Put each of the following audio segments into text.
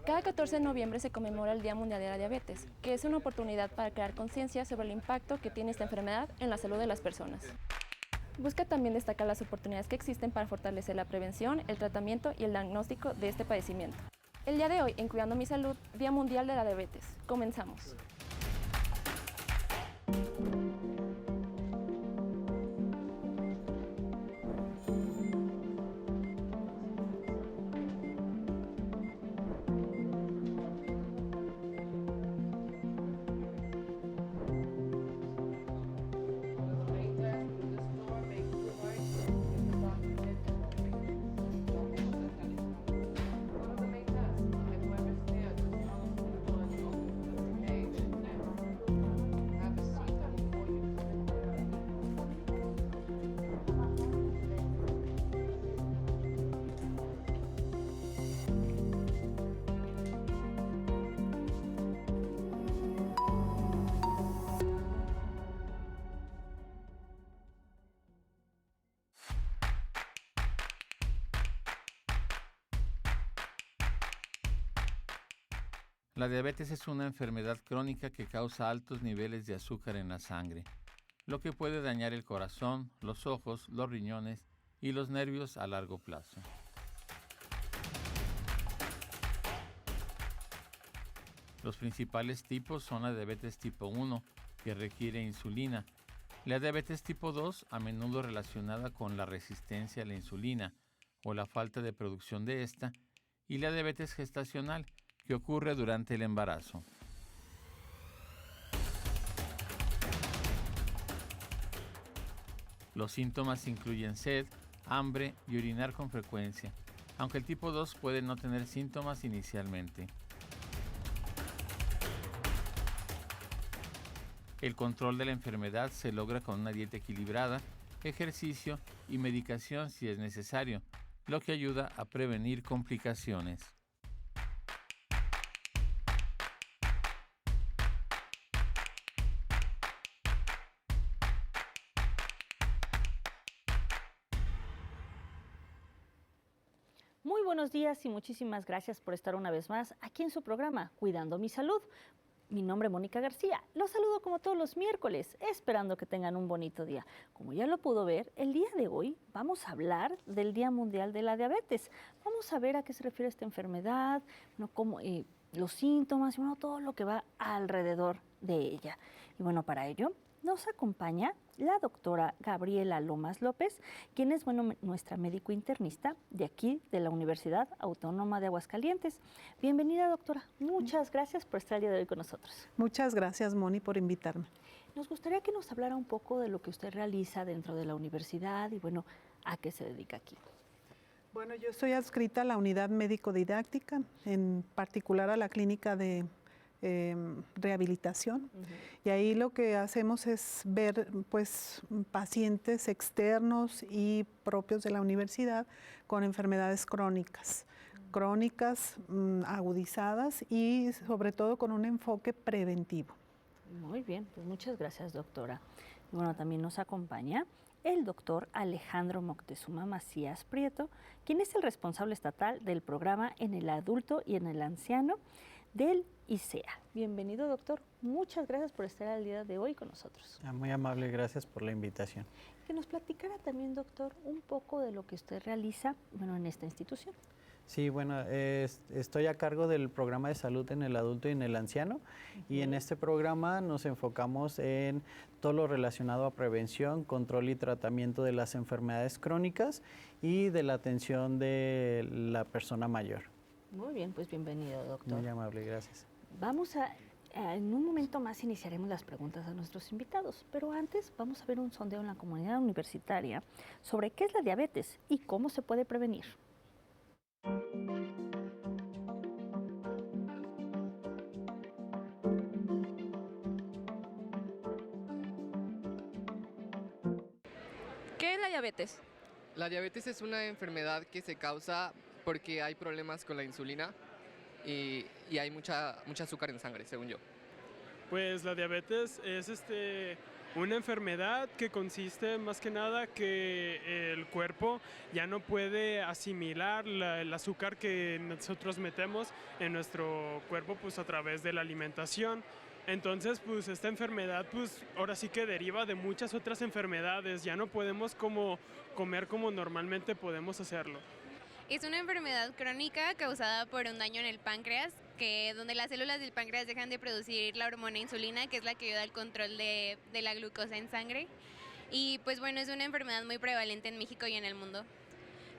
Cada 14 de noviembre se conmemora el Día Mundial de la Diabetes, que es una oportunidad para crear conciencia sobre el impacto que tiene esta enfermedad en la salud de las personas. Busca también destacar las oportunidades que existen para fortalecer la prevención, el tratamiento y el diagnóstico de este padecimiento. El día de hoy, en Cuidando mi Salud, Día Mundial de la Diabetes. Comenzamos. La diabetes es una enfermedad crónica que causa altos niveles de azúcar en la sangre, lo que puede dañar el corazón, los ojos, los riñones y los nervios a largo plazo. Los principales tipos son la diabetes tipo 1, que requiere insulina, la diabetes tipo 2, a menudo relacionada con la resistencia a la insulina o la falta de producción de esta, y la diabetes gestacional, que ocurre durante el embarazo. Los síntomas incluyen sed, hambre y orinar con frecuencia, aunque el tipo 2 puede no tener síntomas inicialmente. El control de la enfermedad se logra con una dieta equilibrada, ejercicio y medicación si es necesario, lo que ayuda a prevenir complicaciones. Muy buenos días y muchísimas gracias por estar una vez más aquí en su programa Cuidando mi Salud. Mi nombre es Mónica García. Los saludo como todos los miércoles, esperando que tengan un bonito día. Como ya lo pudo ver, el día de hoy vamos a hablar del Día Mundial de la Diabetes. Vamos a ver a qué se refiere esta enfermedad, cómo, los síntomas y todo lo que va alrededor de ella. Y bueno, para ello nos acompaña la doctora Gabriela Lomas López, quien es nuestra médico internista de aquí, de la Universidad Autónoma de Aguascalientes. Bienvenida, doctora. Muchas gracias por estar el día de hoy con nosotros. Muchas gracias, Moni, por invitarme. Nos gustaría que nos hablara un poco de lo que usted realiza dentro de la universidad y, a qué se dedica aquí. Bueno, yo estoy adscrita a la unidad médico-didáctica, en particular a la clínica de rehabilitación. Y ahí lo que hacemos es ver pacientes externos y propios de la universidad con enfermedades crónicas, agudizadas y sobre todo con un enfoque preventivo. Muy bien, pues muchas gracias, doctora. Y también nos acompaña el doctor Alejandro Moctezuma Macías Prieto, quien es el responsable estatal del programa en el adulto y en el anciano del ICEA. Bienvenido, doctor. Muchas gracias por estar el día de hoy con nosotros. Muy amable, gracias por la invitación. Que nos platicara también, doctor, un poco de lo que usted realiza en esta institución. Sí, estoy a cargo del programa de salud en el adulto y en el anciano, y en este programa nos enfocamos en todo lo relacionado a prevención, control y tratamiento de las enfermedades crónicas y de la atención de la persona mayor. Muy bien, pues bienvenido, doctor. Muy amable, gracias. En un momento más iniciaremos las preguntas a nuestros invitados, pero antes vamos a ver un sondeo en la comunidad universitaria sobre qué es la diabetes y cómo se puede prevenir. ¿Qué es la diabetes? La diabetes es una enfermedad que se causa porque hay problemas con la insulina y hay mucha azúcar en sangre, según yo. Pues la diabetes es Una enfermedad que consiste más que nada que el cuerpo ya no puede asimilar el azúcar que nosotros metemos en nuestro cuerpo pues a través de la alimentación. Entonces pues esta enfermedad pues ahora sí que deriva de muchas otras enfermedades, ya no podemos comer como normalmente podemos hacerlo. Es una enfermedad crónica causada por un daño en el páncreas, donde las células del páncreas dejan de producir la hormona insulina, que es la que ayuda al control de la glucosa en sangre. Y pues bueno, es una enfermedad muy prevalente en México y en el mundo.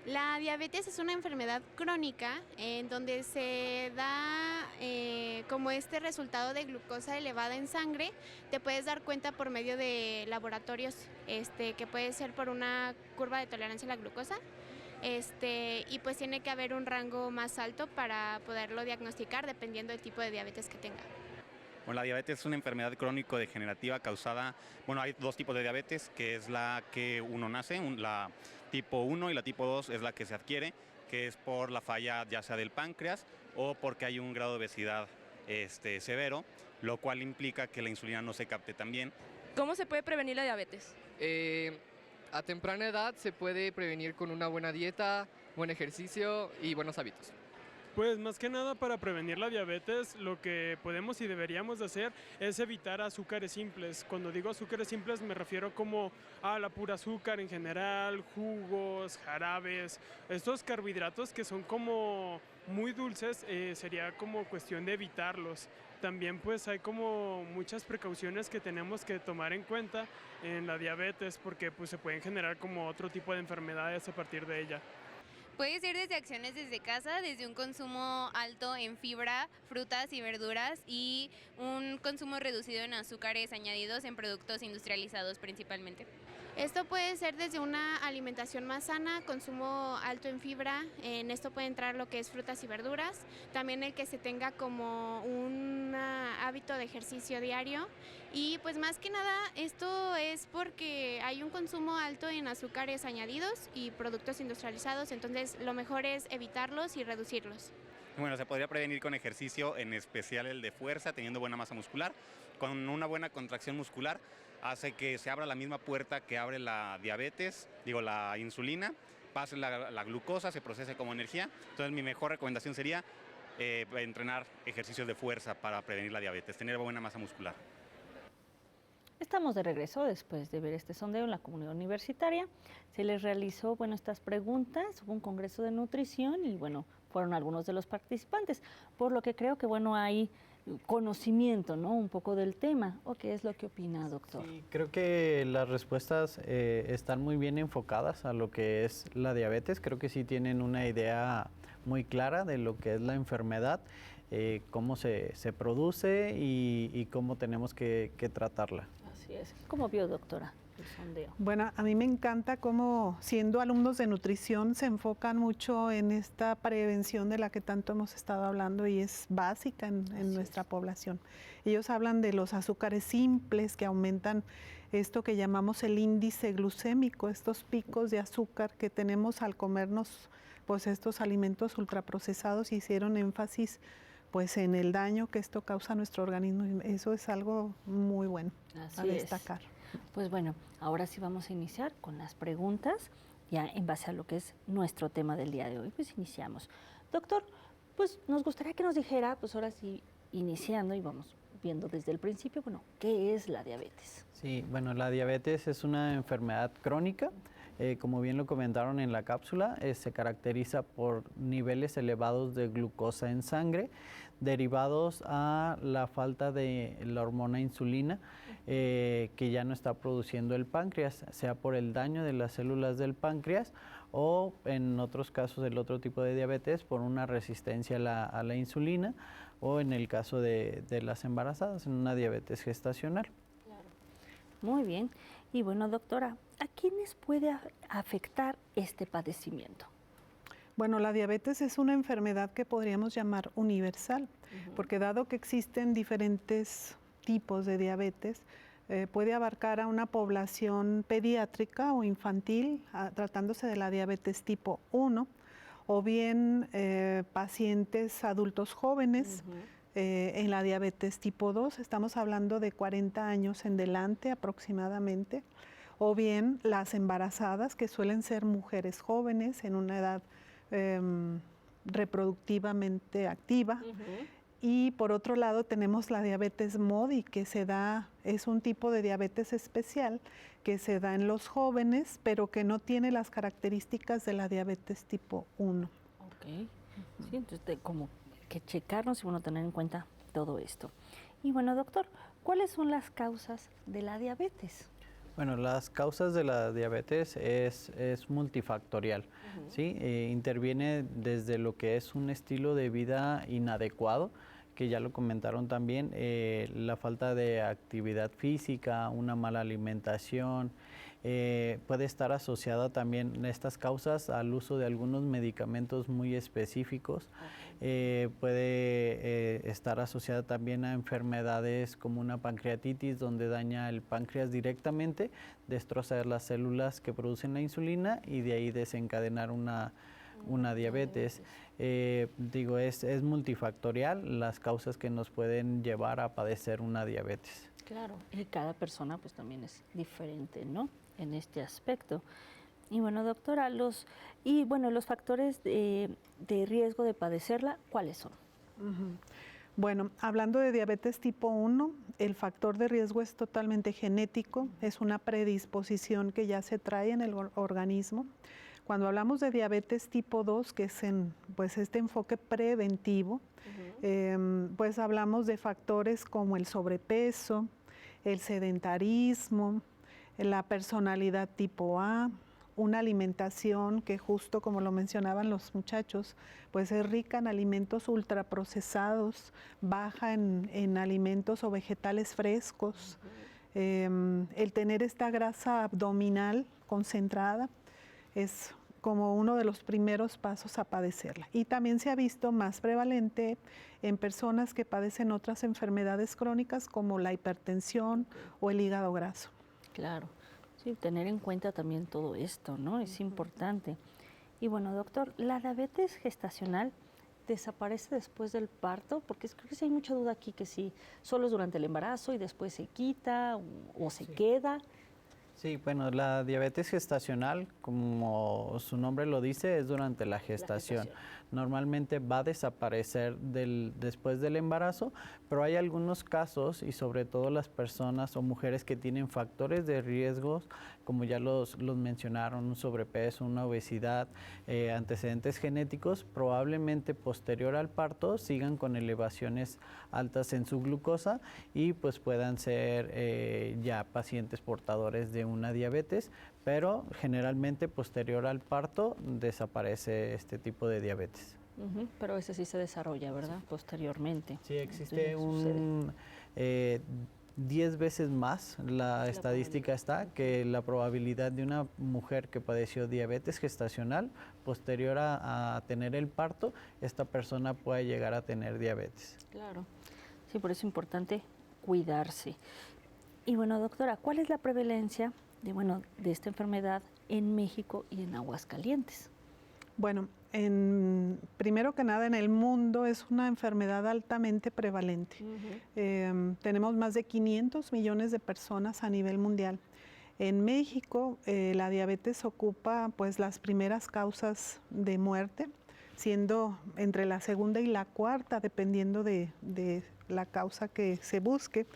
La diabetes es una enfermedad crónica en donde se da como este resultado de glucosa elevada en sangre. Te puedes dar cuenta por medio de laboratorios, que puede ser por una curva de tolerancia a la glucosa. Y pues tiene que haber un rango más alto para poderlo diagnosticar dependiendo del tipo de diabetes que tenga. Bueno, la diabetes es una enfermedad crónico-degenerativa causada, hay dos tipos de diabetes, que es la que uno nace, la tipo 1 y la tipo 2 es la que se adquiere, que es por la falla ya sea del páncreas o porque hay un grado de obesidad severo, lo cual implica que la insulina no se capte tan bien. ¿Cómo se puede prevenir la diabetes? A temprana edad se puede prevenir con una buena dieta, buen ejercicio y buenos hábitos. Pues más que nada para prevenir la diabetes, lo que podemos y deberíamos de hacer es evitar azúcares simples. Cuando digo azúcares simples me refiero como a la pura azúcar en general, jugos, jarabes, estos carbohidratos que son como muy dulces, sería como cuestión de evitarlos. También pues hay como muchas precauciones que tenemos que tomar en cuenta en la diabetes porque pues se pueden generar como otro tipo de enfermedades a partir de ella. Puede ser desde acciones desde casa, desde un consumo alto en fibra, frutas y verduras y un consumo reducido en azúcares añadidos en productos industrializados principalmente. Esto puede ser desde una alimentación más sana, consumo alto en fibra, en esto puede entrar lo que es frutas y verduras, también el que se tenga como un hábito de ejercicio diario y pues más que nada esto es porque hay un consumo alto en azúcares añadidos y productos industrializados, entonces lo mejor es evitarlos y reducirlos. Bueno, se podría prevenir con ejercicio, en especial el de fuerza, teniendo buena masa muscular, con una buena contracción muscular. Hace que se abra la misma puerta que abre la diabetes, la insulina, pase la glucosa, se procese como energía. Entonces mi mejor recomendación sería entrenar ejercicios de fuerza para prevenir la diabetes, tener buena masa muscular. Estamos de regreso después de ver este sondeo en la comunidad universitaria. Se les realizó, estas preguntas, hubo un congreso de nutrición y, fueron algunos de los participantes, por lo que creo que, hay conocimiento, ¿no? Un poco del tema. ¿O qué es lo que opina, doctor? Sí, creo que las respuestas están muy bien enfocadas a lo que es la diabetes. Creo que sí tienen una idea muy clara de lo que es la enfermedad, cómo se produce y cómo tenemos que tratarla. Así es. ¿Cómo vio, doctora, el sondeo? Bueno, a mí me encanta cómo, siendo alumnos de nutrición, se enfocan mucho en esta prevención de la que tanto hemos estado hablando y es básica en nuestra población. Ellos hablan de los azúcares simples que aumentan esto que llamamos el índice glucémico, estos picos de azúcar que tenemos al comernos pues estos alimentos ultraprocesados. Hicieron énfasis pues en el daño que esto causa a nuestro organismo y eso es algo muy bueno a destacar. Pues ahora sí vamos a iniciar con las preguntas, ya en base a lo que es nuestro tema del día de hoy. Pues iniciamos. Doctor, pues nos gustaría que nos dijera, pues ahora sí, iniciando y vamos viendo desde el principio, ¿qué es la diabetes? Sí, la diabetes es una enfermedad crónica. Como bien lo comentaron en la cápsula, se caracteriza por niveles elevados de glucosa en sangre derivados a la falta de la hormona insulina que ya no está produciendo el páncreas, sea por el daño de las células del páncreas o en otros casos el otro tipo de diabetes por una resistencia a la insulina o en el caso de las embarazadas, en una diabetes gestacional. Claro. Muy bien. Y doctora, ¿a quiénes puede afectar este padecimiento? Bueno, la diabetes es una enfermedad que podríamos llamar universal, porque dado que existen diferentes tipos de diabetes, puede abarcar a una población pediátrica o infantil, tratándose de la diabetes tipo 1, o bien pacientes adultos jóvenes, en la diabetes tipo 2, estamos hablando de 40 años en delante aproximadamente, o bien las embarazadas, que suelen ser mujeres jóvenes en una edad reproductivamente activa. Y por otro lado tenemos la diabetes MODY, que es un tipo de diabetes especial que se da en los jóvenes, pero que no tiene las características de la diabetes tipo 1. Ok, sí, entonces como que checarnos y bueno, tener en cuenta todo esto. Y bueno, doctor, ¿cuáles son las causas de la diabetes? Bueno, las causas de la diabetes es multifactorial, ¿sí? Interviene desde lo que es un estilo de vida inadecuado, que ya lo comentaron también, la falta de actividad física, una mala alimentación, puede estar asociada también estas causas al uso de algunos medicamentos muy específicos, puede estar asociada también a enfermedades como una pancreatitis, donde daña el páncreas directamente, destroza las células que producen la insulina y de ahí desencadenar una diabetes. Digo, es multifactorial las causas que nos pueden llevar a padecer una diabetes. Claro, y cada persona pues también es diferente, ¿no? En este aspecto. Y bueno, doctora, los factores de riesgo de padecerla, ¿cuáles son? Bueno, hablando de diabetes tipo 1, el factor de riesgo es totalmente genético, es una predisposición que ya se trae en el organismo. Cuando hablamos de diabetes tipo 2, que es este enfoque preventivo, pues hablamos de factores como el sobrepeso, el sedentarismo, la personalidad tipo A, una alimentación que justo como lo mencionaban los muchachos, pues es rica en alimentos ultraprocesados, baja en alimentos o vegetales frescos, el tener esta grasa abdominal concentrada es como uno de los primeros pasos a padecerla. Y también se ha visto más prevalente en personas que padecen otras enfermedades crónicas como la hipertensión o el hígado graso. Claro, sí, tener en cuenta también todo esto, ¿no? Es importante. Y bueno, doctor, ¿la diabetes gestacional desaparece después del parto? Porque creo que sí hay mucha duda aquí, que si solo es durante el embarazo y después se quita o se queda. Sí, bueno, la diabetes gestacional, como su nombre lo dice, es durante la gestación. Normalmente va a desaparecer después del embarazo, pero hay algunos casos, y sobre todo las personas o mujeres que tienen factores de riesgo, como ya los mencionaron, un sobrepeso, una obesidad, antecedentes genéticos, probablemente posterior al parto sigan con elevaciones altas en su glucosa y pues puedan ser ya pacientes portadores de una diabetes, pero generalmente posterior al parto desaparece este tipo de diabetes. Pero ese sí se desarrolla, ¿verdad? Sí. Posteriormente. Sí, existe 10 veces más, la estadística está, que la probabilidad de una mujer que padeció diabetes gestacional posterior a tener el parto, esta persona puede llegar a tener diabetes. Claro, sí, por eso es importante cuidarse. Y bueno, doctora, ¿cuál es la prevalencia de esta enfermedad en México y en Aguascalientes? Bueno, primero que nada en el mundo es una enfermedad altamente prevalente. Tenemos más de 500 millones de personas a nivel mundial. En México la diabetes ocupa pues las primeras causas de muerte, siendo entre la segunda y la cuarta, dependiendo de la causa que se busque.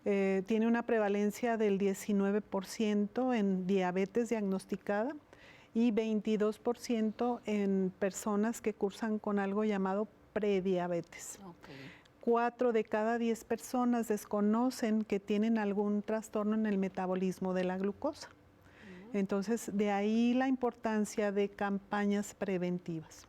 Tiene una prevalencia del 19% en diabetes diagnosticada y 22% en personas que cursan con algo llamado prediabetes. 4 de cada 10 personas desconocen que tienen algún trastorno en el metabolismo de la glucosa. Entonces, de ahí la importancia de campañas preventivas.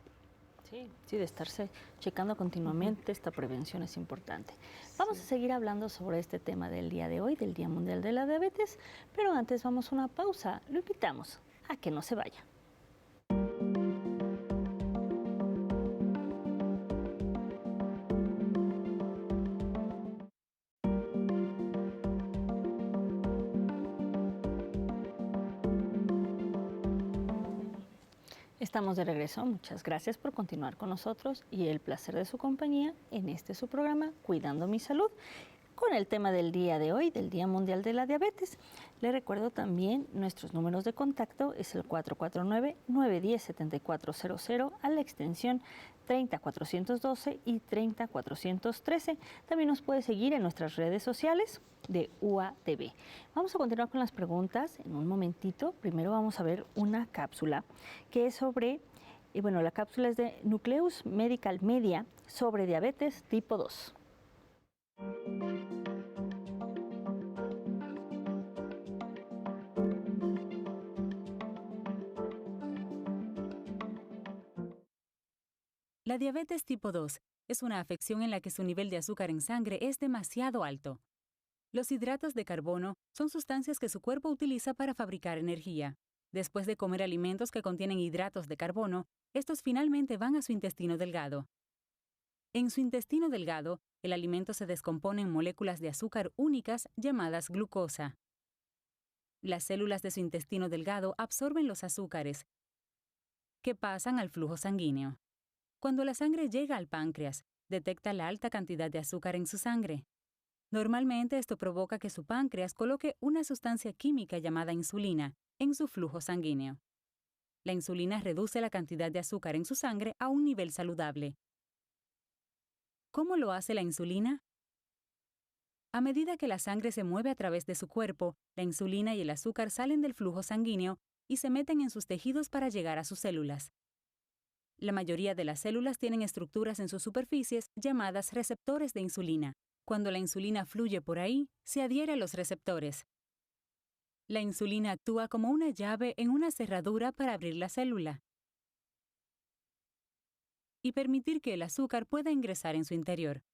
Sí, de estarse checando continuamente, esta prevención es importante. Vamos a seguir hablando sobre este tema del día de hoy, del Día Mundial de la Diabetes, pero antes vamos a una pausa. Lo invitamos a que no se vaya. Estamos de regreso. Muchas gracias por continuar con nosotros y el placer de su compañía en este su programa Cuidando mi Salud, con el tema del día de hoy, del Día Mundial de la Diabetes. Le recuerdo también nuestros números de contacto, es el 449-910-7400 a la extensión 30412 y 30413. También nos puede seguir en nuestras redes sociales de UATV. Vamos a continuar con las preguntas en un momentito. Primero vamos a ver una cápsula que es sobre, la cápsula es de Nucleus Medical Media sobre diabetes tipo 2. La diabetes tipo 2 es una afección en la que su nivel de azúcar en sangre es demasiado alto. Los hidratos de carbono son sustancias que su cuerpo utiliza para fabricar energía. Después de comer alimentos que contienen hidratos de carbono, estos finalmente van a su intestino delgado. En su intestino delgado, el alimento se descompone en moléculas de azúcar únicas llamadas glucosa. Las células de su intestino delgado absorben los azúcares, que pasan al flujo sanguíneo. Cuando la sangre llega al páncreas, detecta la alta cantidad de azúcar en su sangre. Normalmente esto provoca que su páncreas coloque una sustancia química llamada insulina en su flujo sanguíneo. La insulina reduce la cantidad de azúcar en su sangre a un nivel saludable. ¿Cómo lo hace la insulina? A medida que la sangre se mueve a través de su cuerpo, la insulina y el azúcar salen del flujo sanguíneo y se meten en sus tejidos para llegar a sus células. La mayoría de las células tienen estructuras en sus superficies llamadas receptores de insulina. Cuando la insulina fluye por ahí, se adhiere a los receptores. La insulina actúa como una llave en una cerradura para abrir la célula y permitir que el azúcar pueda ingresar en su interior.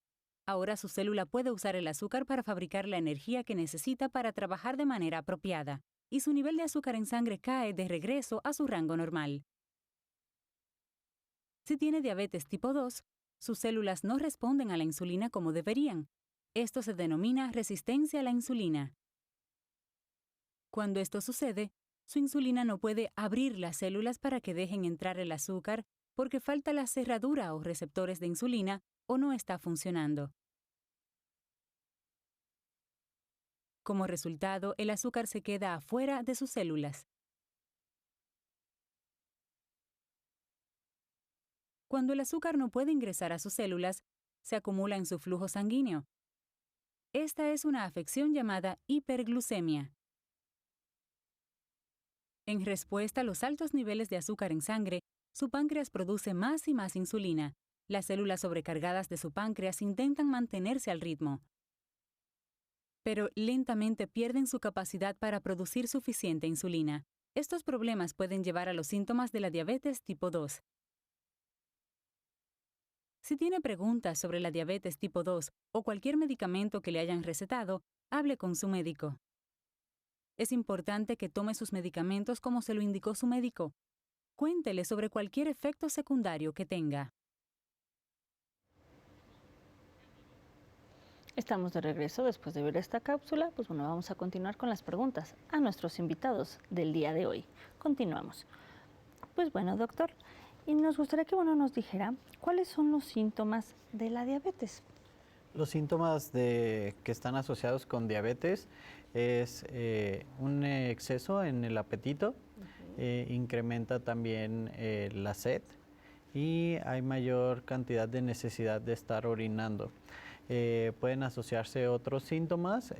Ahora su célula puede usar el azúcar para fabricar la energía que necesita para trabajar de manera apropiada, y su nivel de azúcar en sangre cae de regreso a su rango normal. Si tiene diabetes tipo 2, sus células no responden a la insulina como deberían. Esto se denomina resistencia a la insulina. Cuando esto sucede, su insulina no puede abrir las células para que dejen entrar el azúcar porque falta la cerradura o receptores de insulina o no está funcionando. Como resultado, el azúcar se queda afuera de sus células. Cuando el azúcar no puede ingresar a sus células, se acumula en su flujo sanguíneo. Esta es una afección llamada hiperglucemia. En respuesta a los altos niveles de azúcar en sangre, su páncreas produce más y más insulina. Las células sobrecargadas de su páncreas intentan mantenerse al ritmo, pero lentamente pierden su capacidad para producir suficiente insulina. Estos problemas pueden llevar a los síntomas de la diabetes tipo 2. Si tiene preguntas sobre la diabetes tipo 2 o cualquier medicamento que le hayan recetado, hable con su médico. Es importante que tome sus medicamentos como se lo indicó su médico. Cuéntele sobre cualquier efecto secundario que tenga. Estamos de regreso después de ver esta cápsula. Vamos a continuar con las preguntas a nuestros invitados del día de hoy. Continuamos. Doctor, y nos gustaría que nos dijera cuáles son los síntomas de la diabetes. Los síntomas que están asociados con diabetes es un exceso en el apetito, incrementa también la sed y hay mayor cantidad de necesidad de estar orinando. Pueden asociarse otros síntomas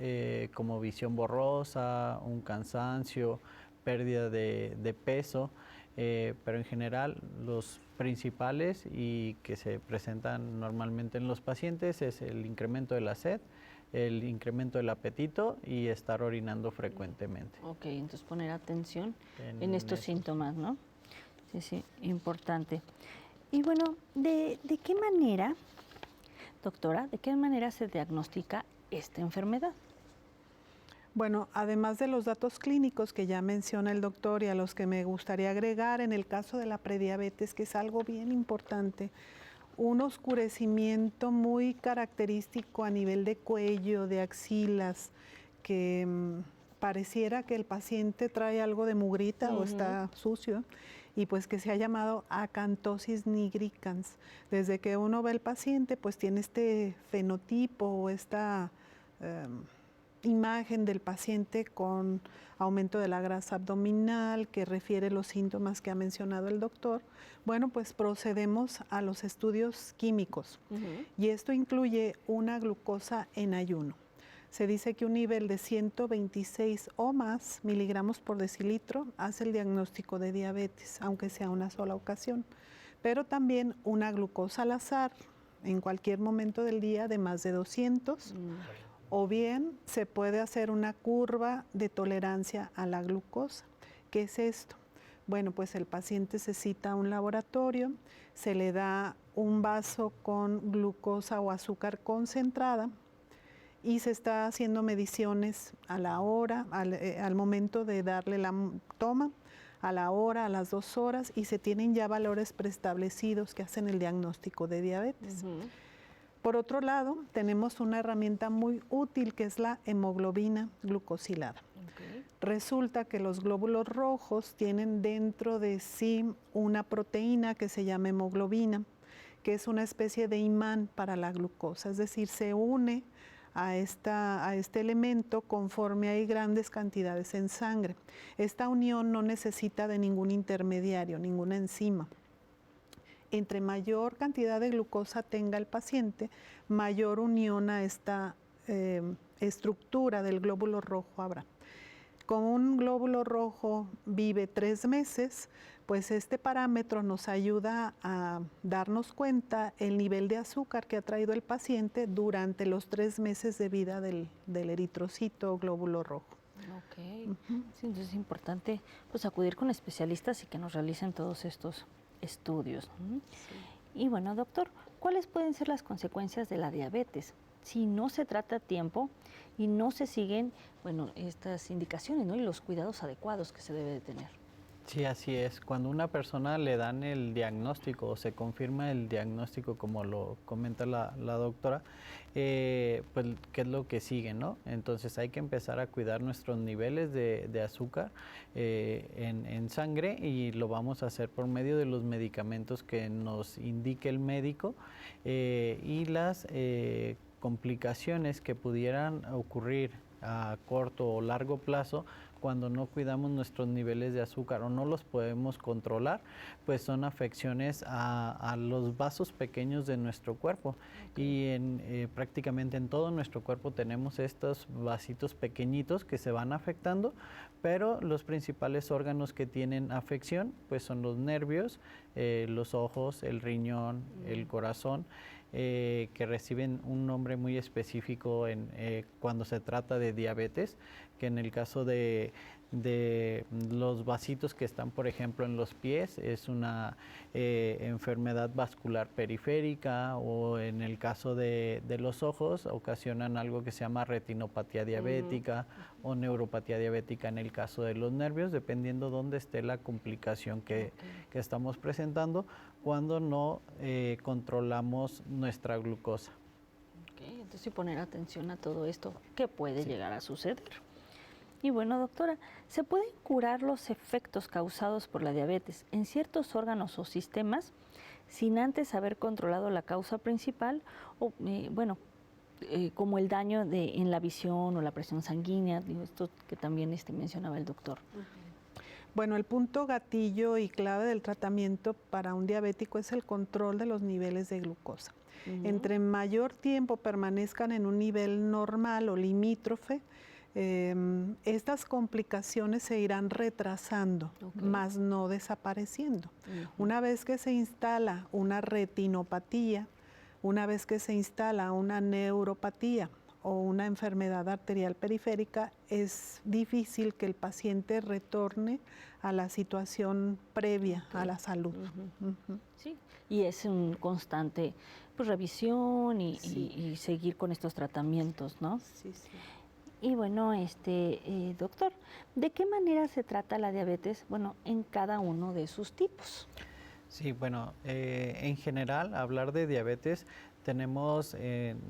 como visión borrosa, un cansancio, pérdida de peso, pero en general los principales y que se presentan normalmente en los pacientes es el incremento de la sed, el incremento del apetito y estar orinando frecuentemente. Ok, entonces poner atención en estos síntomas, ¿no? Sí, importante. Y ¿de qué manera, doctora, se diagnostica esta enfermedad? Bueno, además de los datos clínicos que ya menciona el doctor y a los que me gustaría agregar en el caso de la prediabetes, que es algo bien importante, un oscurecimiento muy característico a nivel de cuello, de axilas, que pareciera que el paciente trae algo de mugrita o está sucio. y pues que se ha llamado acantosis nigricans. Desde que uno ve al paciente, pues tiene este fenotipo o esta imagen del paciente con aumento de la grasa abdominal, que refiere los síntomas que ha mencionado el doctor. Bueno, pues procedemos a los estudios químicos y esto incluye una glucosa en ayuno. Se dice que un nivel de 126 o más miligramos por decilitro hace el diagnóstico de diabetes, aunque sea una sola ocasión, pero también una glucosa al azar en cualquier momento del día de más de 200. O bien se puede hacer una curva de tolerancia a la glucosa. ¿Qué es esto? Bueno, pues el paciente se cita a un laboratorio, se le da un vaso con glucosa o azúcar concentrada y se está haciendo mediciones a la hora, al momento de darle la toma, a la hora, a las 2 horas, y se tienen ya valores preestablecidos que hacen el diagnóstico de diabetes. Por otro lado, tenemos una herramienta muy útil que es la hemoglobina glucosilada. Resulta que los glóbulos rojos tienen dentro de sí una proteína que se llama hemoglobina, que es una especie de imán para la glucosa, es decir, se une a este elemento conforme hay grandes cantidades en sangre. Esta unión no necesita de ningún intermediario, ninguna enzima. Entre mayor cantidad de glucosa tenga el paciente, mayor unión a esta estructura del glóbulo rojo habrá. Como un glóbulo rojo vive 3 meses, pues este parámetro nos ayuda a darnos cuenta el nivel de azúcar que ha traído el paciente durante los 3 meses de vida del eritrocito o glóbulo rojo. Ok, sí, entonces es importante pues acudir con especialistas y que nos realicen todos estos estudios. Y bueno, doctor, ¿cuáles pueden ser las consecuencias de la diabetes si no se trata a tiempo y no se siguen, bueno, estas indicaciones, ¿no? Y los cuidados adecuados que se debe de tener? Sí, así es. Cuando a una persona le dan el diagnóstico o se confirma el diagnóstico, como lo comenta la doctora, pues qué es lo que sigue, ¿no? Entonces hay que empezar a cuidar nuestros niveles de azúcar en sangre, y lo vamos a hacer por medio de los medicamentos que nos indique el médico y las complicaciones que pudieran ocurrir a corto o largo plazo cuando no cuidamos nuestros niveles de azúcar o no los podemos controlar, pues son afecciones a los vasos pequeños de nuestro cuerpo. Y prácticamente en todo nuestro cuerpo tenemos estos vasitos pequeñitos que se van afectando, pero los principales órganos que tienen afección pues son los nervios, los ojos, el riñón, el corazón, que reciben un nombre muy específico cuando se trata de diabetes, que en el caso de los vasitos que están, por ejemplo, en los pies, es una enfermedad vascular periférica, o en el caso de los ojos, ocasionan algo que se llama retinopatía diabética o neuropatía diabética en el caso de los nervios, dependiendo dónde esté la complicación que estamos presentando cuando no controlamos nuestra glucosa. Entonces, sí, poner atención a todo esto que puede llegar a suceder. Y bueno, doctora, ¿se pueden curar los efectos causados por la diabetes en ciertos órganos o sistemas sin antes haber controlado la causa principal? O, como el daño en la visión o la presión sanguínea, esto que también mencionaba el doctor. Bueno, el punto gatillo y clave del tratamiento para un diabético es el control de los niveles de glucosa. Entre mayor tiempo permanezcan en un nivel normal o limítrofe, estas complicaciones se irán retrasando, más no desapareciendo. Una vez que se instala una retinopatía, una vez que se instala una neuropatía o una enfermedad arterial periférica, es difícil que el paciente retorne a la situación previa a la salud. Sí, y es un constante revisión y seguir con estos tratamientos, ¿no? Sí, sí. Y bueno, doctor, ¿de qué manera se trata la diabetes, en cada uno de sus tipos? Sí, bueno, en general, hablar de diabetes, tenemos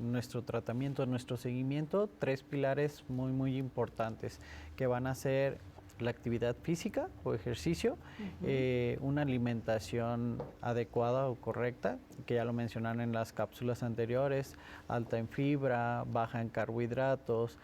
nuestro tratamiento, nuestro seguimiento, 3 pilares muy, muy importantes, que van a ser la actividad física o ejercicio, una alimentación adecuada o correcta, que ya lo mencionaron en las cápsulas anteriores, alta en fibra, baja en carbohidratos,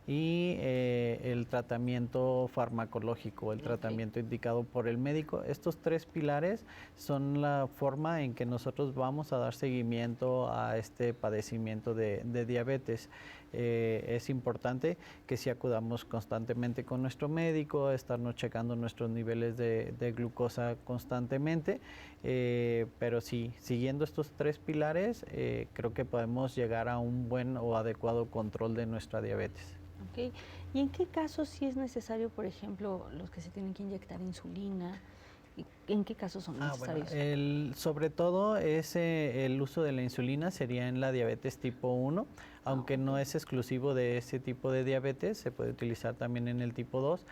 y el tratamiento farmacológico, el tratamiento indicado por el médico. Estos 3 pilares son la forma en que nosotros vamos a dar seguimiento a este padecimiento de diabetes. Es importante que si acudamos constantemente con nuestro médico, estarnos checando nuestros niveles de glucosa constantemente, pero sí, siguiendo estos 3 pilares, creo que podemos llegar a un buen o adecuado control de nuestra diabetes. Okay. ¿Y en qué casos sí es necesario, por ejemplo, los que se tienen que inyectar insulina? ¿En qué casos son necesarios? Bueno, sobre todo el uso de la insulina sería en la diabetes tipo 1, aunque no es exclusivo de ese tipo de diabetes, se puede utilizar también en el tipo 2.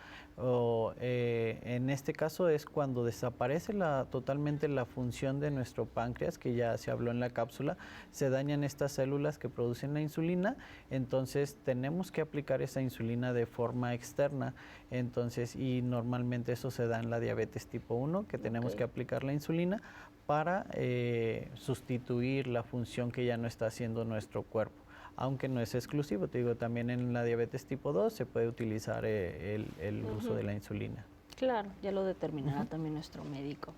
En este caso es cuando desaparece totalmente la función de nuestro páncreas, que ya se habló en la cápsula, se dañan estas células que producen la insulina, entonces tenemos que aplicar esa insulina de forma externa, entonces, y normalmente eso se da en la diabetes tipo 1, que tenemos que aplicar la insulina para sustituir la función que ya no está haciendo nuestro cuerpo. Aunque no es exclusivo, te digo, también en la diabetes tipo 2 se puede utilizar el uso de la insulina. Claro, ya lo determinará también nuestro médico.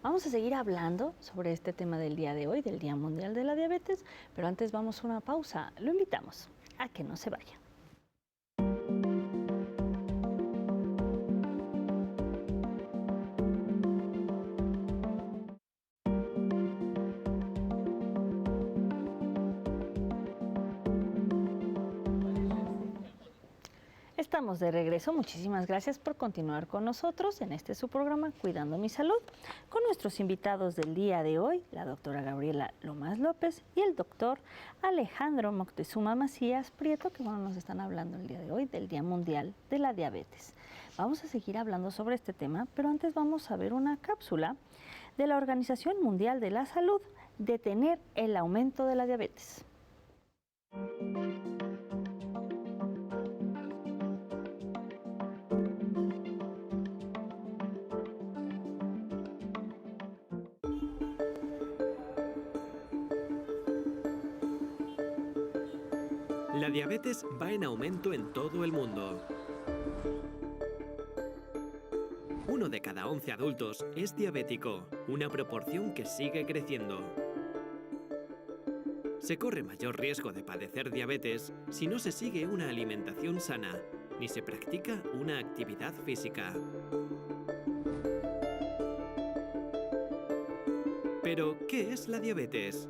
Vamos a seguir hablando sobre este tema del día de hoy, del Día Mundial de la Diabetes, pero antes vamos a una pausa. Lo invitamos a que no se vaya. Estamos de regreso. Muchísimas gracias por continuar con nosotros en su programa Cuidando mi Salud, con nuestros invitados del día de hoy, la doctora Gabriela Lomas López y el doctor Alejandro Moctezuma Macías Prieto, que nos están hablando el día de hoy del Día Mundial de la Diabetes. Vamos a seguir hablando sobre este tema, pero antes vamos a ver una cápsula de la Organización Mundial de la Salud: detener el aumento de la diabetes. La diabetes va en aumento en todo el mundo. 1 de cada 11 adultos es diabético, una proporción que sigue creciendo. Se corre mayor riesgo de padecer diabetes si no se sigue una alimentación sana ni se practica una actividad física. Pero, ¿qué es la diabetes?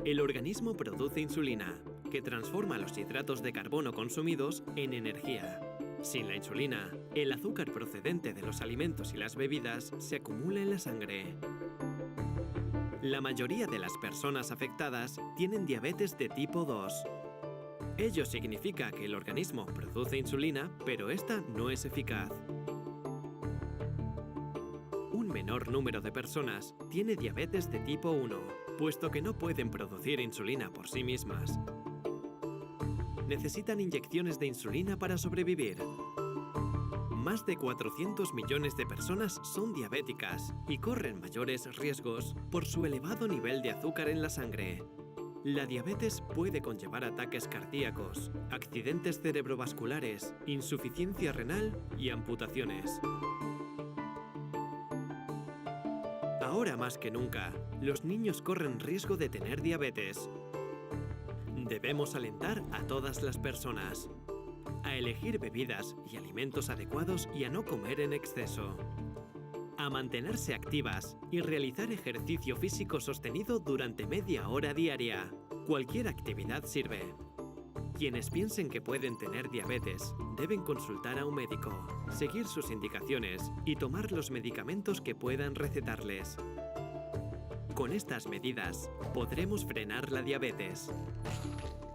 El organismo produce insulina, que transforma los hidratos de carbono consumidos en energía. Sin la insulina, el azúcar procedente de los alimentos y las bebidas se acumula en la sangre. La mayoría de las personas afectadas tienen diabetes de tipo 2. Ello significa que el organismo produce insulina, pero esta no es eficaz. Un menor número de personas tiene diabetes de tipo 1, puesto que no pueden producir insulina por sí mismas. Necesitan inyecciones de insulina para sobrevivir. Más de 400 millones de personas son diabéticas y corren mayores riesgos por su elevado nivel de azúcar en la sangre. La diabetes puede conllevar ataques cardíacos, accidentes cerebrovasculares, insuficiencia renal y amputaciones. Ahora más que nunca, los niños corren riesgo de tener diabetes. Debemos alentar a todas las personas a elegir bebidas y alimentos adecuados y a no comer en exceso, a mantenerse activas y realizar ejercicio físico sostenido durante media hora diaria. Cualquier actividad sirve. Quienes piensen que pueden tener diabetes deben consultar a un médico, seguir sus indicaciones y tomar los medicamentos que puedan recetarles. Con estas medidas podremos frenar la diabetes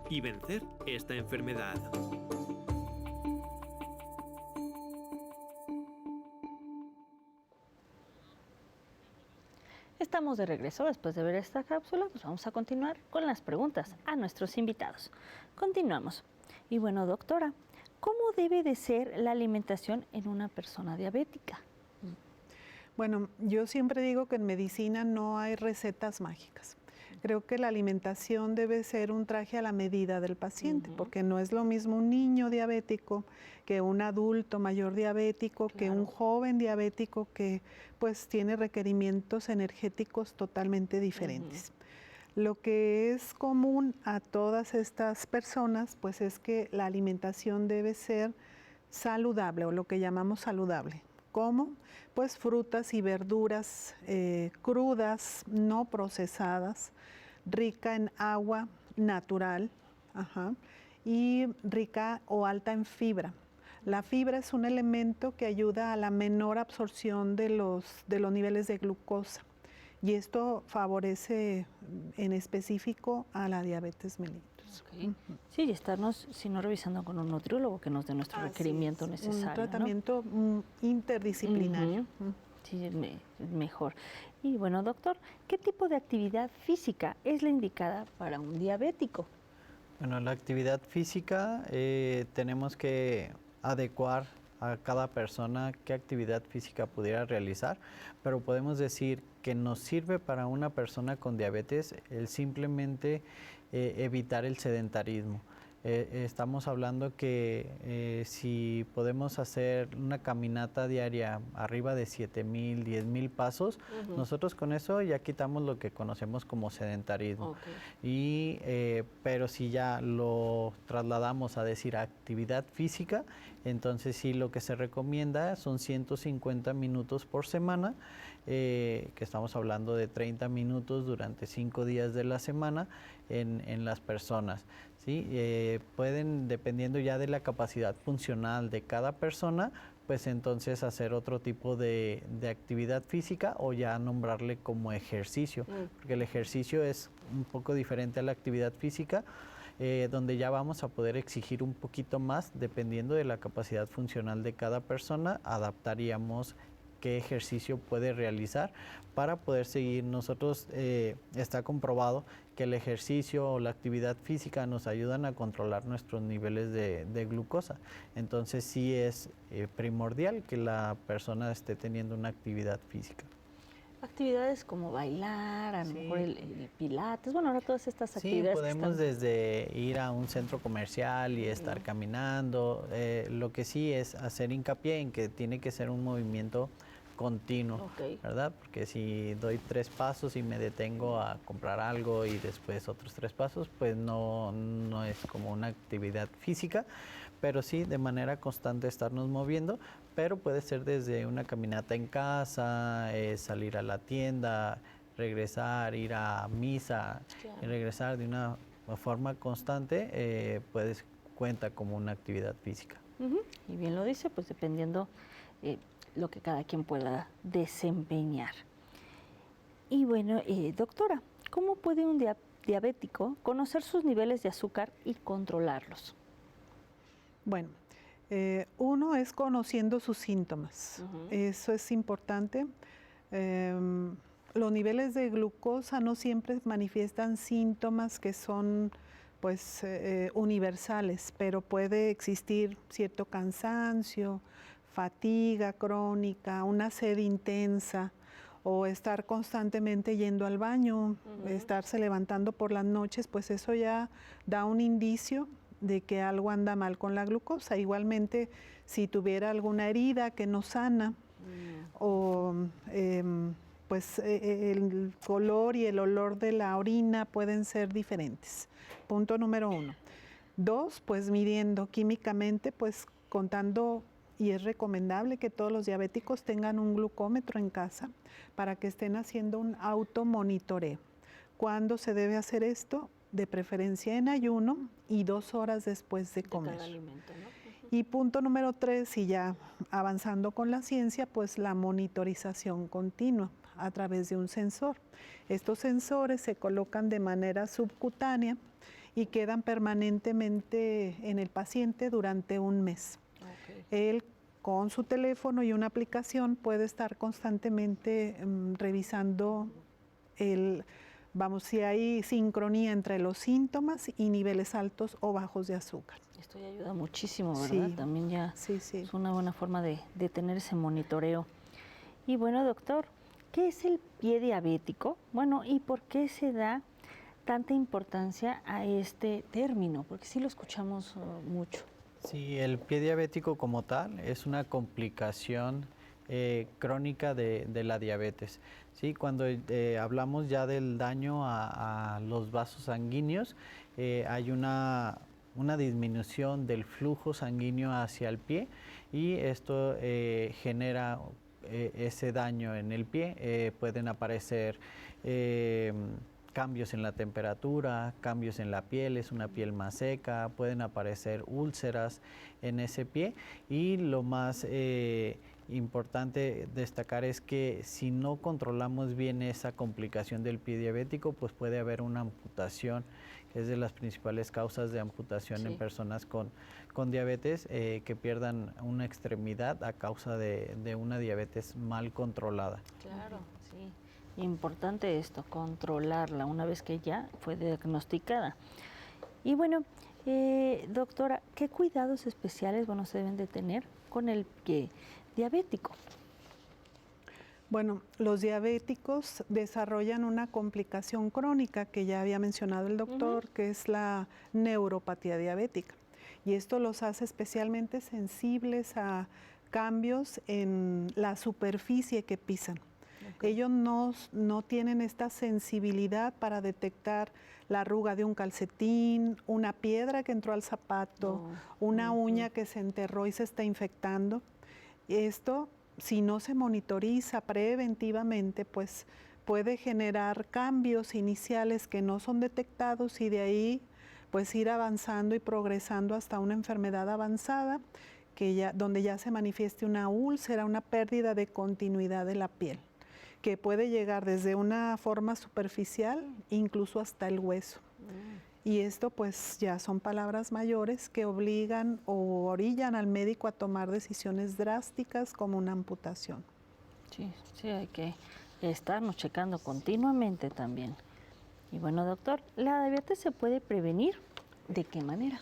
y vencer esta enfermedad. Estamos de regreso. Después de ver esta cápsula, pues vamos a continuar con las preguntas a nuestros invitados. Continuamos. Y bueno, doctora, ¿cómo debe de ser la alimentación en una persona diabética? Bueno, yo siempre digo que en medicina no hay recetas mágicas. Creo que la alimentación debe ser un traje a la medida del paciente, porque no es lo mismo un niño diabético que un adulto mayor diabético, que un joven diabético que pues tiene requerimientos energéticos totalmente diferentes. Lo que es común a todas estas personas pues es que la alimentación debe ser saludable o lo que llamamos saludable. ¿Cómo? Pues frutas y verduras crudas, no procesadas, rica en agua natural y rica o alta en fibra. La fibra es un elemento que ayuda a la menor absorción de los niveles de glucosa y esto favorece en específico a la diabetes mellitus. Sí, y estarnos, si no, revisando con un nutriólogo que nos dé nuestro requerimiento necesario. Un tratamiento interdisciplinario. Sí, mejor. Y bueno, doctor, ¿qué tipo de actividad física es la indicada para un diabético? Bueno, la actividad física tenemos que adecuar a cada persona qué actividad física pudiera realizar, pero podemos decir que nos sirve para una persona con diabetes el simplemente evitar el sedentarismo. Estamos hablando que si podemos hacer una caminata diaria arriba de 7,000, 10,000 pasos, nosotros con eso ya quitamos lo que conocemos como sedentarismo. Pero si ya lo trasladamos a decir actividad física, entonces sí lo que se recomienda son 150 minutos por semana, que estamos hablando de 30 minutos durante 5 días de la semana en las personas. ¿Sí? Pueden, dependiendo ya de la capacidad funcional de cada persona, pues entonces hacer otro tipo de actividad física o ya nombrarle como ejercicio, porque el ejercicio es un poco diferente a la actividad física, donde ya vamos a poder exigir un poquito más, dependiendo de la capacidad funcional de cada persona, adaptaríamos qué ejercicio puede realizar para poder seguir. Nosotros está comprobado que el ejercicio o la actividad física nos ayudan a controlar nuestros niveles de glucosa. Entonces sí es primordial que la persona esté teniendo una actividad física. Actividades como bailar, a lo mejor el pilates, bueno, ahora todas estas actividades. Sí, podemos desde ir a un centro comercial y estar caminando. Lo que sí es hacer hincapié en que tiene que ser un movimiento continuo, ¿verdad? Porque si doy 3 pasos y me detengo a comprar algo y después otros 3 pasos, pues no es como una actividad física, pero sí de manera constante estarnos moviendo, pero puede ser desde una caminata en casa, salir a la tienda, regresar, ir a misa, y regresar de una forma constante, pues cuenta como una actividad física. Y bien lo dice, pues dependiendo lo que cada quien pueda desempeñar. Y bueno, doctora, ¿cómo puede un diabético conocer sus niveles de azúcar y controlarlos? Bueno, uno es conociendo sus síntomas. Eso es importante. Los niveles de glucosa no siempre manifiestan síntomas que son pues universales, pero puede existir cierto cansancio, fatiga crónica, una sed intensa o estar constantemente yendo al baño, estarse levantando por las noches, pues eso ya da un indicio de que algo anda mal con la glucosa. Igualmente, si tuviera alguna herida que no sana o pues el color y el olor de la orina pueden ser diferentes. Punto número 1. 2, pues midiendo químicamente, pues contando, y es recomendable que todos los diabéticos tengan un glucómetro en casa para que estén haciendo un automonitoreo. ¿Cuándo se debe hacer esto? De preferencia en ayuno y 2 horas después de comer. Cada alimento, ¿no? Y punto número 3, y ya avanzando con la ciencia, pues la monitorización continua a través de un sensor. Estos sensores se colocan de manera subcutánea y quedan permanentemente en el paciente durante un mes. Él con su teléfono y una aplicación puede estar constantemente revisando vamos, si hay sincronía entre los síntomas y niveles altos o bajos de azúcar. Esto ya ayuda muchísimo, ¿verdad? Sí. También ya sí. Es una buena forma de tener ese monitoreo. Y bueno, doctor, ¿qué es el pie diabético? Bueno, ¿y por qué se da tanta importancia a este término? Porque sí lo escuchamos mucho. Sí, el pie diabético como tal es una complicación crónica de la diabetes. Sí, cuando hablamos ya del daño a los vasos sanguíneos, hay una disminución del flujo sanguíneo hacia el pie y esto genera ese daño en el pie. Pueden aparecer cambios en la temperatura, cambios en la piel, es una piel más seca, pueden aparecer úlceras en ese pie y lo más importante destacar es que si no controlamos bien esa complicación del pie diabético, pues puede haber una amputación, que es de las principales causas de amputación en personas con diabetes, que pierdan una extremidad a causa de una diabetes mal controlada. Claro, sí. Importante esto, controlarla una vez que ya fue diagnosticada. Y bueno, doctora, ¿qué cuidados especiales se deben de tener con el pie diabético? Bueno, los diabéticos desarrollan una complicación crónica que ya había mencionado el doctor, que es la neuropatía diabética. Y esto los hace especialmente sensibles a cambios en la superficie que pisan. Ellos no tienen esta sensibilidad para detectar la arruga de un calcetín, una piedra que entró al zapato, una uña que se enterró y se está infectando. Esto, si no se monitoriza preventivamente, pues puede generar cambios iniciales que no son detectados y de ahí pues ir avanzando y progresando hasta una enfermedad avanzada donde ya se manifieste una úlcera, una pérdida de continuidad de la piel, que puede llegar desde una forma superficial incluso hasta el hueso. Y esto pues ya son palabras mayores que obligan o orillan al médico a tomar decisiones drásticas como una amputación. Sí, hay que estarnos checando continuamente también. Y bueno, doctor, ¿la diabetes se puede prevenir? ¿De qué manera?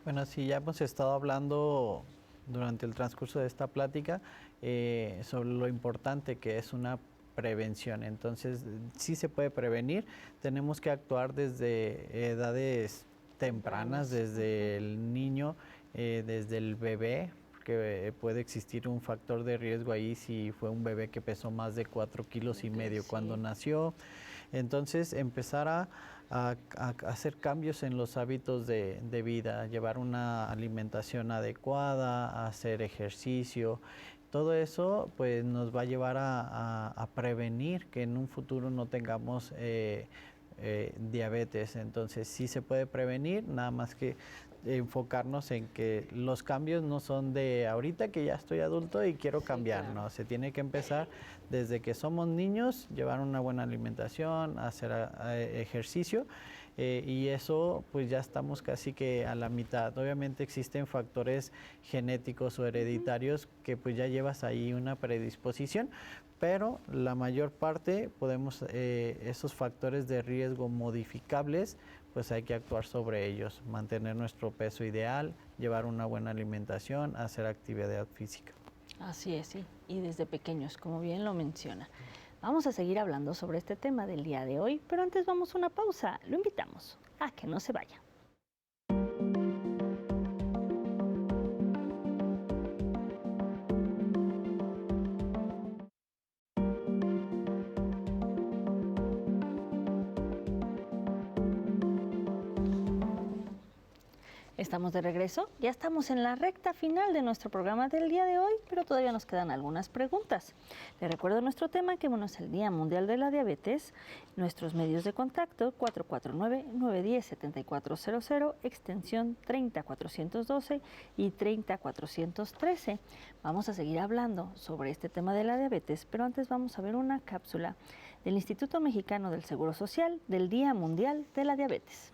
Bueno, sí, ya hemos estado hablando durante el transcurso de esta plática sobre lo importante que es una prevención. Entonces, sí se puede prevenir. Tenemos que actuar desde edades tempranas, desde el niño, desde el bebé, porque puede existir un factor de riesgo ahí si fue un bebé que pesó más de 4,5 kilos cuando nació. Entonces, empezar a hacer cambios en los hábitos de vida, llevar una alimentación adecuada, hacer ejercicio. Todo eso pues nos va a llevar a prevenir que en un futuro no tengamos diabetes. Entonces sí se puede prevenir, nada más que enfocarnos en que los cambios no son de ahorita que ya estoy adulto y quiero cambiar, claro. No, se tiene que empezar desde que somos niños, llevar una buena alimentación, hacer ejercicio. Y eso pues ya estamos casi que a la mitad. Obviamente existen factores genéticos o hereditarios que pues ya llevas ahí una predisposición, pero la mayor parte podemos, esos factores de riesgo modificables, pues hay que actuar sobre ellos, mantener nuestro peso ideal, llevar una buena alimentación, hacer actividad física. Así es, sí, y desde pequeños, como bien lo menciona. Vamos a seguir hablando sobre este tema del día de hoy, pero antes vamos a una pausa. Lo invitamos a que no se vaya. Estamos de regreso, ya estamos en la recta final de nuestro programa del día de hoy, pero todavía nos quedan algunas preguntas. Les recuerdo nuestro tema, que es el Día Mundial de la Diabetes. Nuestros medios de contacto, 449-910-7400, extensión 30412 y 30413. Vamos a seguir hablando sobre este tema de la diabetes, pero antes vamos a ver una cápsula del Instituto Mexicano del Seguro Social del Día Mundial de la Diabetes.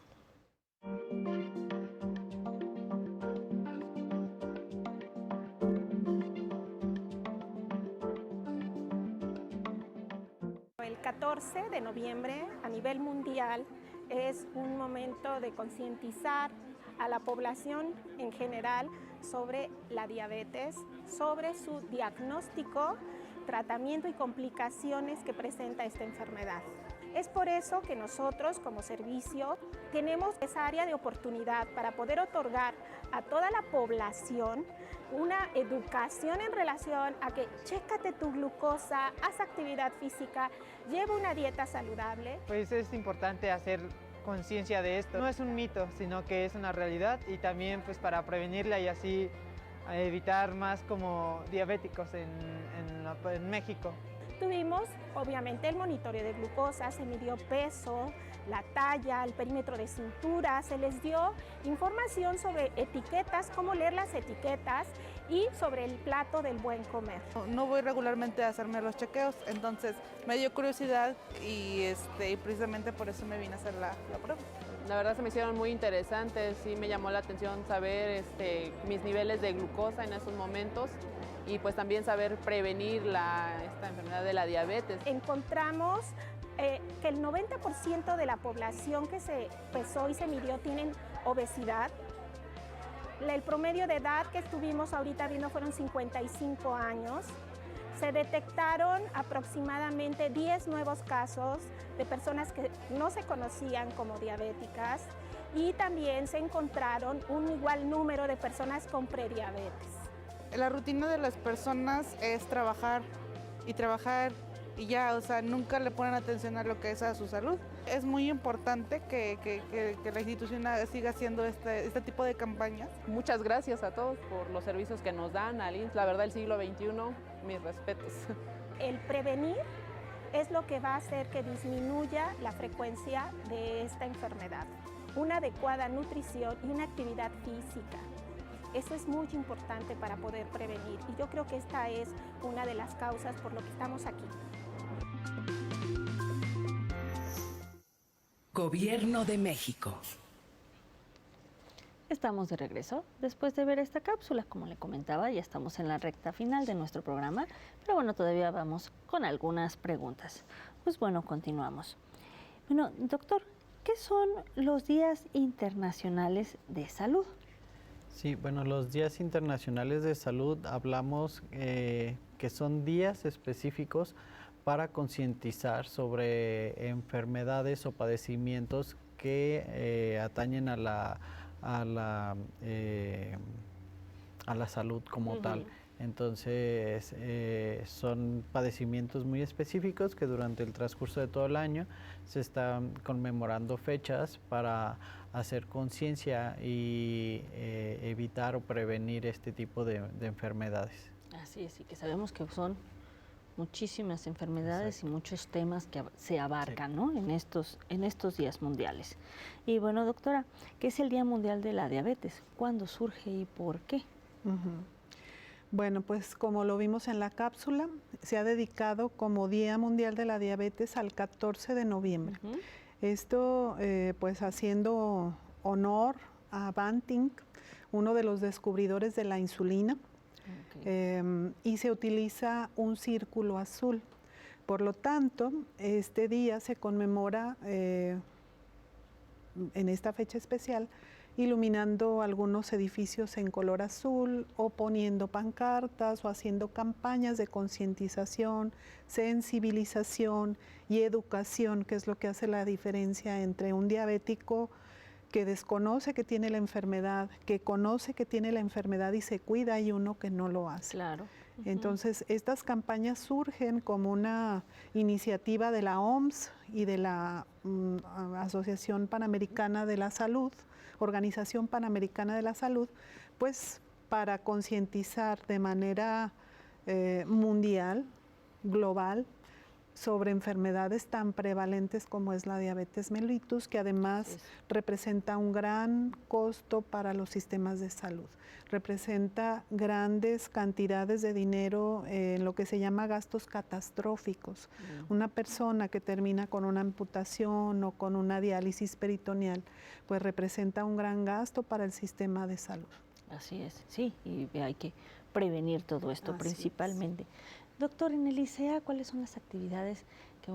14 de noviembre a nivel mundial es un momento de concientizar a la población en general sobre la diabetes, sobre su diagnóstico, tratamiento y complicaciones que presenta esta enfermedad. Es por eso que nosotros como servicio tenemos esa área de oportunidad para poder otorgar a toda la población una educación en relación a que chécate tu glucosa, haz actividad física, lleva una dieta saludable. Pues es importante hacer conciencia de esto. No es un mito, sino que es una realidad y también pues para prevenirla y así evitar más como diabéticos en México. Tuvimos obviamente el monitoreo de glucosa, se midió peso, la talla, el perímetro de cintura, se les dio información sobre etiquetas, cómo leer las etiquetas y sobre el plato del buen comer. No voy regularmente a hacerme los chequeos, entonces me dio curiosidad y precisamente por eso me vine a hacer la prueba. La verdad se me hicieron muy interesantes, sí me llamó la atención saber mis niveles de glucosa en esos momentos y pues también saber prevenir esta enfermedad de la diabetes. Encontramos que el 90% de la población que se pesó y se midió tienen obesidad. El promedio de edad que estuvimos ahorita viendo fueron 55 años. Se detectaron aproximadamente 10 nuevos casos de personas que no se conocían como diabéticas y también se encontraron un igual número de personas con prediabetes. La rutina de las personas es trabajar y ya, o sea, nunca le ponen atención a lo que es a su salud. Es muy importante que la institución siga haciendo este tipo de campañas. Muchas gracias a todos por los servicios que nos dan al IMSS. La verdad, el siglo XXI, mis respetos. El prevenir es lo que va a hacer que disminuya la frecuencia de esta enfermedad. Una adecuada nutrición y una actividad física. Eso es muy importante para poder prevenir y yo creo que esta es una de las causas por lo que estamos aquí. Gobierno de México. Estamos de regreso después de ver esta cápsula. Como le comentaba, ya estamos en la recta final de nuestro programa, pero bueno, todavía vamos con algunas preguntas. Pues bueno, continuamos. Bueno, doctor, ¿qué son los días internacionales de salud? Sí, bueno, los días internacionales de salud hablamos que son días específicos para concientizar sobre enfermedades o padecimientos que atañen a la salud como tal. Entonces, son padecimientos muy específicos que durante el transcurso de todo el año se están conmemorando fechas para hacer conciencia y evitar o prevenir este tipo de enfermedades. Así es, y que sabemos que son muchísimas enfermedades. Exacto. Y muchos temas que se abarcan, sí, ¿no? en estos días mundiales. Y bueno, doctora, ¿qué es el Día Mundial de la Diabetes? ¿Cuándo surge y por qué? Bueno, pues como lo vimos en la cápsula, se ha dedicado como Día Mundial de la Diabetes al 14 de noviembre. Esto pues haciendo honor a Banting, uno de los descubridores de la insulina, y se utiliza un círculo azul. Por lo tanto, este día se conmemora en esta fecha especial iluminando algunos edificios en color azul o poniendo pancartas o haciendo campañas de concientización, sensibilización y educación, que es lo que hace la diferencia entre un diabético que desconoce que tiene la enfermedad, que conoce que tiene la enfermedad y se cuida, y uno que no lo hace. Claro. Entonces, estas campañas surgen como una iniciativa de la OMS y de la Asociación Panamericana de la Salud, Organización Panamericana de la Salud, pues para concientizar de manera mundial, global, sobre enfermedades tan prevalentes como es la diabetes mellitus, que además representa un gran costo para los sistemas de salud. Representa grandes cantidades de dinero en lo que se llama gastos catastróficos. Una persona que termina con una amputación o con una diálisis peritoneal, pues representa un gran gasto para el sistema de salud. Así es, sí, y hay que prevenir todo esto principalmente. Doctor, en el ICEA, ¿cuáles son las actividades que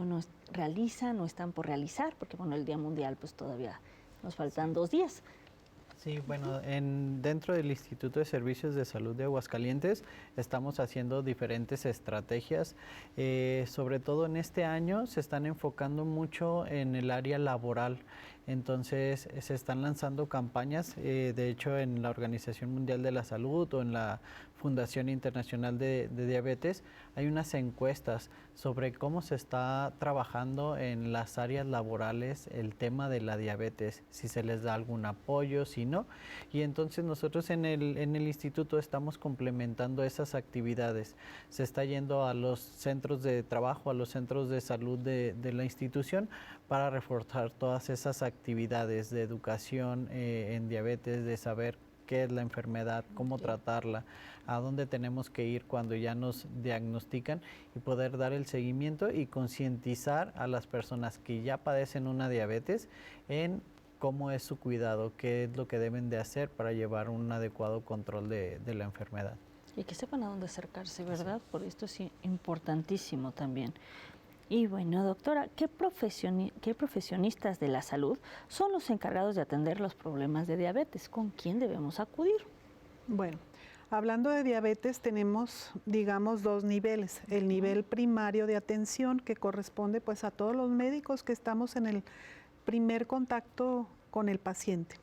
realizan o están por realizar? Porque el Día Mundial pues todavía nos faltan 2 días. Sí, bueno, dentro del Instituto de Servicios de Salud de Aguascalientes estamos haciendo diferentes estrategias. Sobre todo en este año se están enfocando mucho en el área laboral. Entonces se están lanzando campañas, de hecho en la Organización Mundial de la Salud o en la Fundación Internacional de Diabetes hay unas encuestas sobre cómo se está trabajando en las áreas laborales el tema de la diabetes, si se les da algún apoyo, si no. Y entonces nosotros en el instituto estamos complementando esas actividades. Se está yendo a los centros de trabajo, a los centros de salud de la institución para reforzar todas esas actividades de educación en diabetes, de saber qué es la enfermedad, cómo tratarla, a dónde tenemos que ir cuando ya nos diagnostican y poder dar el seguimiento y concientizar a las personas que ya padecen una diabetes en cómo es su cuidado, qué es lo que deben de hacer para llevar un adecuado control de la enfermedad. Y que sepan a dónde acercarse, ¿verdad? Por esto es importantísimo también. Y bueno, doctora, ¿qué profesionistas de la salud son los encargados de atender los problemas de diabetes? ¿Con quién debemos acudir? Bueno, hablando de diabetes tenemos, digamos, 2 niveles. El nivel primario de atención, que corresponde pues a todos los médicos que estamos en el primer contacto con el paciente.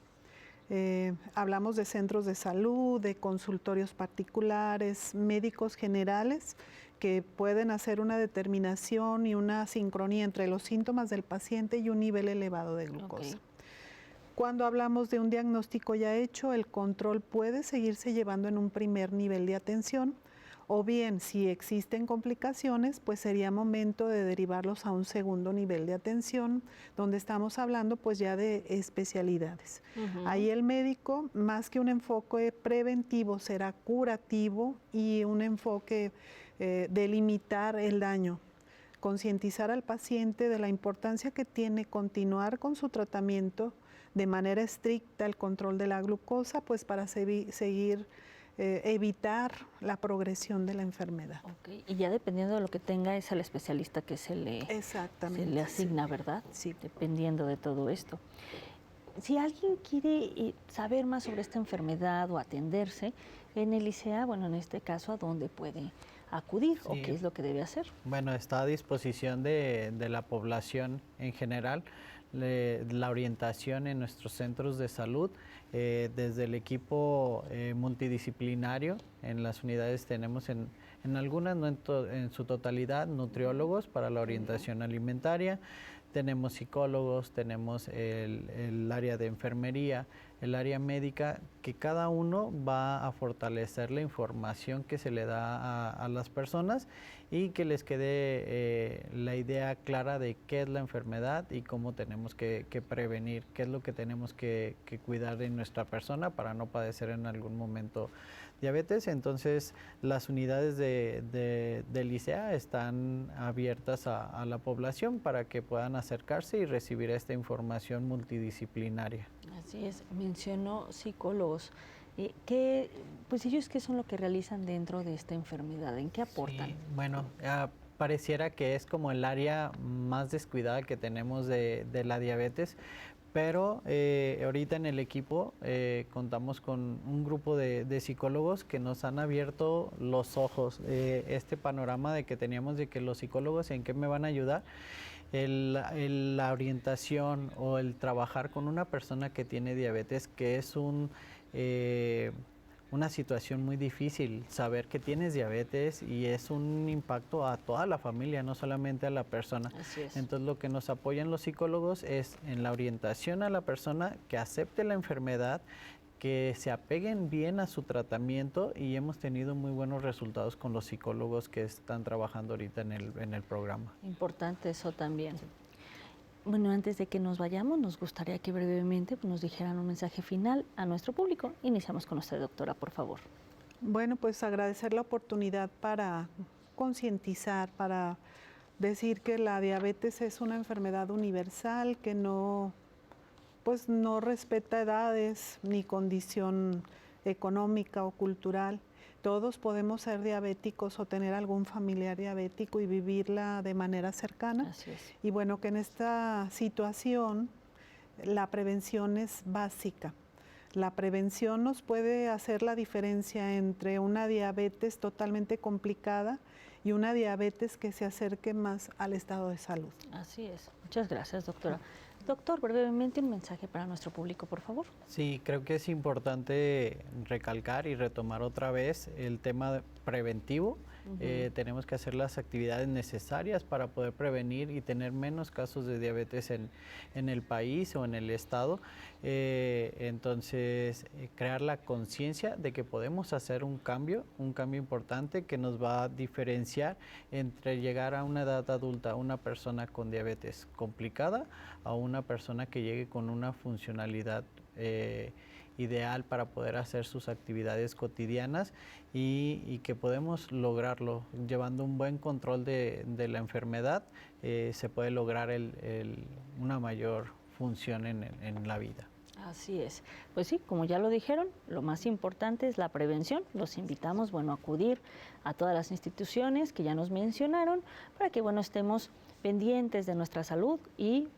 Hablamos de centros de salud, de consultorios particulares, médicos generales, que pueden hacer una determinación y una sincronía entre los síntomas del paciente y un nivel elevado de glucosa. Okay. Cuando hablamos de un diagnóstico ya hecho, el control puede seguirse llevando en un primer nivel de atención, o bien si existen complicaciones, pues sería momento de derivarlos a un segundo nivel de atención, donde estamos hablando pues ya de especialidades. Ahí el médico, más que un enfoque preventivo, será curativo y un enfoque de limitar el daño, concientizar al paciente de la importancia que tiene continuar con su tratamiento de manera estricta, el control de la glucosa, pues para seguir evitar la progresión de la enfermedad. Okay. Y ya dependiendo de lo que tenga es al especialista que se le asigna, sí. ¿Verdad? Sí. Dependiendo de todo esto. Si alguien quiere saber más sobre esta enfermedad o atenderse en el ICEA, bueno, en este caso, ¿a dónde puede acudir o qué es lo que debe hacer? Bueno, está a disposición de la población en general la orientación en nuestros centros de salud, desde el equipo multidisciplinario. En las unidades tenemos en algunas, no en su totalidad, nutriólogos para la orientación alimentaria, tenemos psicólogos, tenemos el área de enfermería, el área médica, que cada uno va a fortalecer la información que se le da a las personas y que les quede la idea clara de qué es la enfermedad y cómo tenemos que prevenir, qué es lo que tenemos que cuidar de nuestra persona para no padecer en algún momento diabetes. Entonces las unidades del ICEA están abiertas a la población para que puedan acercarse y recibir esta información multidisciplinaria. Así es, mencionó psicólogos. Pues ellos, ¿qué son lo que realizan dentro de esta enfermedad? ¿En qué aportan? Sí, bueno, pareciera que es como el área más descuidada que tenemos de la diabetes, pero ahorita en el equipo contamos con un grupo de psicólogos que nos han abierto los ojos, este panorama de que teníamos de que los psicólogos en qué me van a ayudar. La orientación o el trabajar con una persona que tiene diabetes, que es una situación muy difícil, saber que tienes diabetes y es un impacto a toda la familia, no solamente a la persona. Así es. Entonces lo que nos apoyan los psicólogos es en la orientación a la persona, que acepte la enfermedad, que se apeguen bien a su tratamiento, y hemos tenido muy buenos resultados con los psicólogos que están trabajando ahorita en el programa. Importante eso también. Bueno, antes de que nos vayamos, nos gustaría que brevemente nos dijeran un mensaje final a nuestro público. Iniciamos con usted, doctora, por favor. Bueno, pues agradecer la oportunidad para concientizar, para decir que la diabetes es una enfermedad universal, que no respeta edades ni condición económica o cultural, Todos podemos ser diabéticos o tener algún familiar diabético y vivirla de manera cercana. Así es. Y bueno, que en esta situación la prevención es básica. La prevención nos puede hacer la diferencia entre una diabetes totalmente complicada y una diabetes que se acerque más al estado de salud. Así es. Muchas gracias, doctora. Doctor, brevemente un mensaje para nuestro público, por favor. Sí, creo que es importante recalcar y retomar otra vez el tema preventivo. Tenemos que hacer las actividades necesarias para poder prevenir y tener menos casos de diabetes en el país o en el estado. Entonces, crear la conciencia de que podemos hacer un cambio importante que nos va a diferenciar entre llegar a una edad adulta, una persona con diabetes complicada, a una persona que llegue con una funcionalidad ideal para poder hacer sus actividades cotidianas y que podemos lograrlo llevando un buen control de la enfermedad. Se puede lograr una mayor función en la vida. Así es. Pues sí, como ya lo dijeron, lo más importante es la prevención. Los invitamos, a acudir a todas las instituciones que ya nos mencionaron para que, estemos pendientes de nuestra salud y,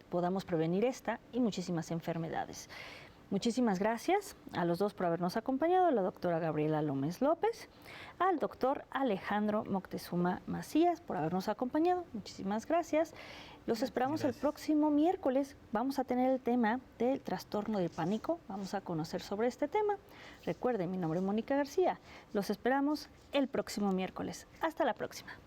podamos prevenir esta y muchísimas enfermedades. Muchísimas gracias a los dos por habernos acompañado, a la doctora Gabriela Lómez López, al doctor Alejandro Moctezuma Macías por habernos acompañado. Muchísimas gracias. Los esperamos el próximo miércoles. Vamos a tener el tema del trastorno del pánico. Vamos a conocer sobre este tema. Recuerden, mi nombre es Mónica García. Los esperamos el próximo miércoles. Hasta la próxima.